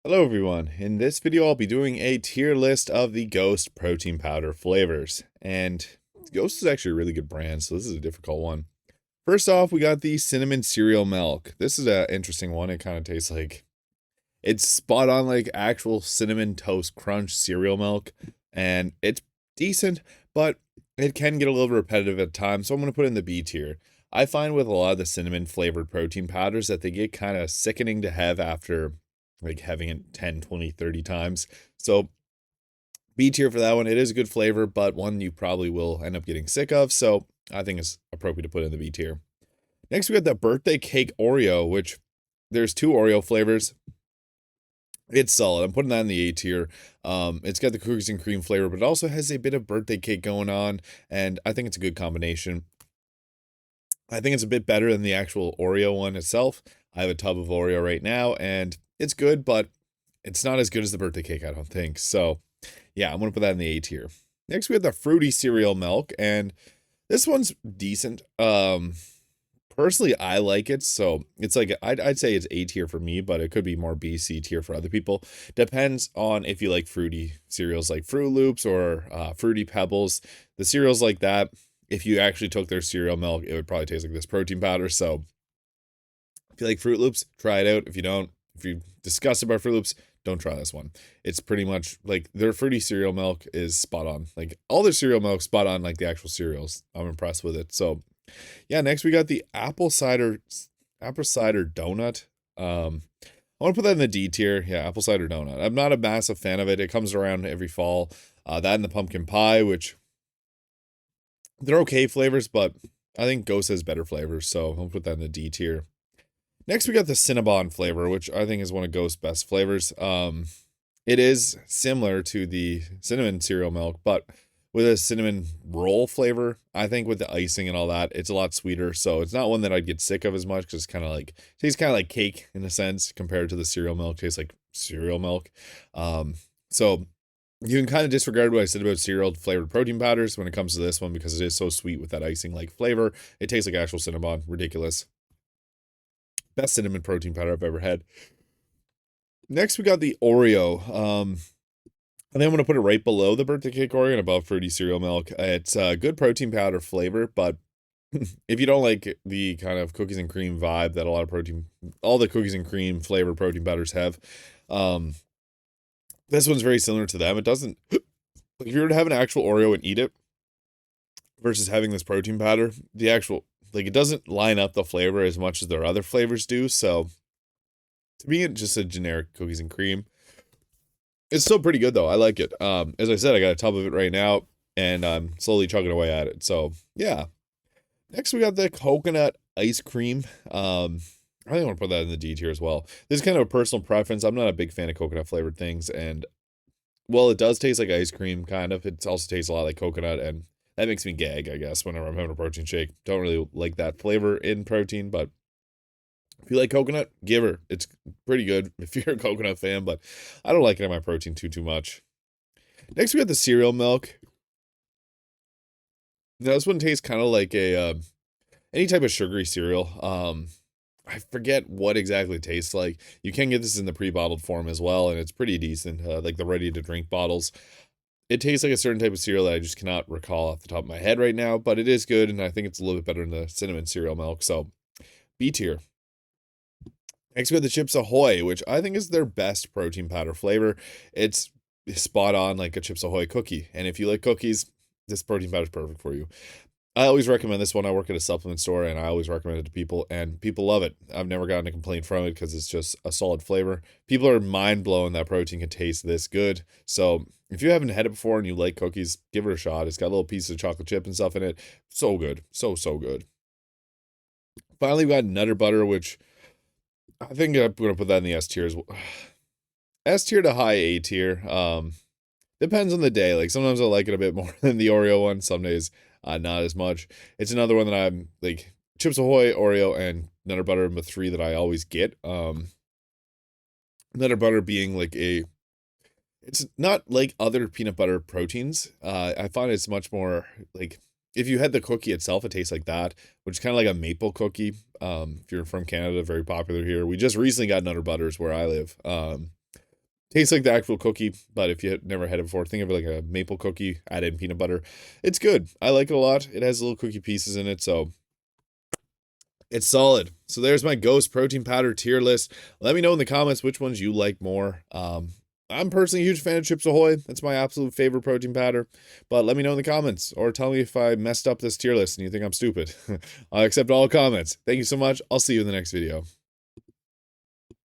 Hello everyone, in this video I'll be doing a tier list of the Ghost protein powder flavors, and Ghost is actually a really good brand, so this is a difficult one. First off, we got the cinnamon cereal milk. This is an interesting one. It kind of tastes like, it's spot on like actual cinnamon toast crunch cereal milk, and it's decent, but it can get a little repetitive at times, so I'm going to put it in the B tier. I find with a lot of the cinnamon flavored protein powders that they get kind of sickening to have after like having it 10, 20, 30 times. So B tier for that one. It is a good flavor, but one you probably will end up getting sick of. So I think it's appropriate to put in the B tier. Next, we got the birthday cake Oreo, which there's two Oreo flavors. It's solid. I'm putting that in the A tier. It's got the cookies and cream flavor, but it also has a bit of birthday cake going on, and I think it's a good combination. I think it's a bit better than the actual Oreo one itself. I have a tub of Oreo right now, and it's good, but it's not as good as the birthday cake, I don't think. So, yeah, I'm going to put that in the A tier. Next, we have the fruity cereal milk, and this one's decent. Personally, I like it, so it's like, I'd say it's A tier for me, but it could be more B, C tier for other people. Depends on if you like fruity cereals like Fruit Loops or Fruity Pebbles. The cereals like that, if you actually took their cereal milk, it would probably taste like this protein powder. So if you like Fruit Loops, try it out. If you don't, if you're disgusted by Fruit Loops, don't try this one. It's pretty much like their fruity cereal milk is spot on. Like all their cereal milk spot on like the actual cereals. I'm impressed with it. So yeah, next we got the apple cider donut. I want to put that in the D tier. Yeah, apple cider donut. I'm not a massive fan of it. It comes around every fall. That and the pumpkin pie, which they're okay flavors, but I think Ghost has better flavors, so I'll put that in the D tier. Next, we got the Cinnabon flavor, which I think is one of Ghost's best flavors. It is similar to the cinnamon cereal milk, but with a cinnamon roll flavor. I think with the icing and all that, it's a lot sweeter. So it's not one that I'd get sick of as much because it's kind of like tastes kind of like cake in a sense compared to the cereal milk. Tastes like cereal milk. So you can kind of disregard what I said about cereal flavored protein powders when it comes to this one because it is so sweet with that icing like flavor. It tastes like actual Cinnabon. Ridiculous. Best cinnamon protein powder I've ever had. Next, we got the Oreo. I think I'm going to put it right below the birthday cake Oreo and above fruity cereal milk. It's a good protein powder flavor, but if you don't like the kind of cookies and cream vibe that all the cookies and cream flavored protein powders have, this one's very similar to them. It doesn't, if you were to have an actual Oreo and eat it versus having this protein powder, the actual, like it doesn't line up the flavor as much as their other flavors do. So to me, it's just a generic cookies and cream. It's still pretty good though. I like it. As I said, I got a tub of it right now and I'm slowly chugging away at it. So yeah. Next we got the coconut ice cream. I think I want to put that in the D tier as well. This is kind of a personal preference. I'm not a big fan of coconut flavored things, and well, it does taste like ice cream, kind of. It also tastes a lot like coconut, and that makes me gag, I guess, whenever I'm having a protein shake. Don't really like that flavor in protein, but if you like coconut, give her. It's pretty good if you're a coconut fan, but I don't like it in my protein too much. Next, we got the cereal milk. Now, this one tastes kind of like a any type of sugary cereal. I forget what exactly it tastes like. You can get this in the pre-bottled form as well, and it's pretty decent, like the ready-to-drink bottles. It tastes like a certain type of cereal that I just cannot recall off the top of my head right now, but it is good, and I think it's a little bit better than the cinnamon cereal milk, so B tier. Next, we have the Chips Ahoy, which I think is their best protein powder flavor. It's spot on like a Chips Ahoy cookie, and if you like cookies, this protein powder is perfect for you. I always recommend this one. I work at a supplement store and I always recommend it to people and people love it. I've never gotten a complaint from it because it's just a solid flavor. People are mind blown that protein can taste this good. So if you haven't had it before and you like cookies, give it a shot. It's got little pieces of chocolate chip and stuff in it. So good. So good. Finally, we got Nutter Butter, which I think I'm going to put that in the S tier as well. S tier to high A tier. Depends on the day. Like sometimes I like it a bit more than the Oreo one. Some days not as much. It's another one that I'm like Chips Ahoy, Oreo, and Nutter Butter are the three that I always get. Nutter Butter being like it's not like other peanut butter proteins. I find it's much more like if you had the cookie itself, it tastes like that, which is kind of like a maple cookie. If you're from Canada, very popular here. We just recently got Nutter Butters where I live. Tastes like the actual cookie, but if you never had it before, think of it like a maple cookie, add in peanut butter. It's good. I like it a lot. It has little cookie pieces in it, so it's solid. So there's my Ghost protein powder tier list. Let me know in the comments which ones you like more. I'm personally a huge fan of Chips Ahoy. That's my absolute favorite protein powder. But let me know in the comments, or tell me if I messed up this tier list and you think I'm stupid. I'll accept all comments. Thank you so much. I'll see you in the next video.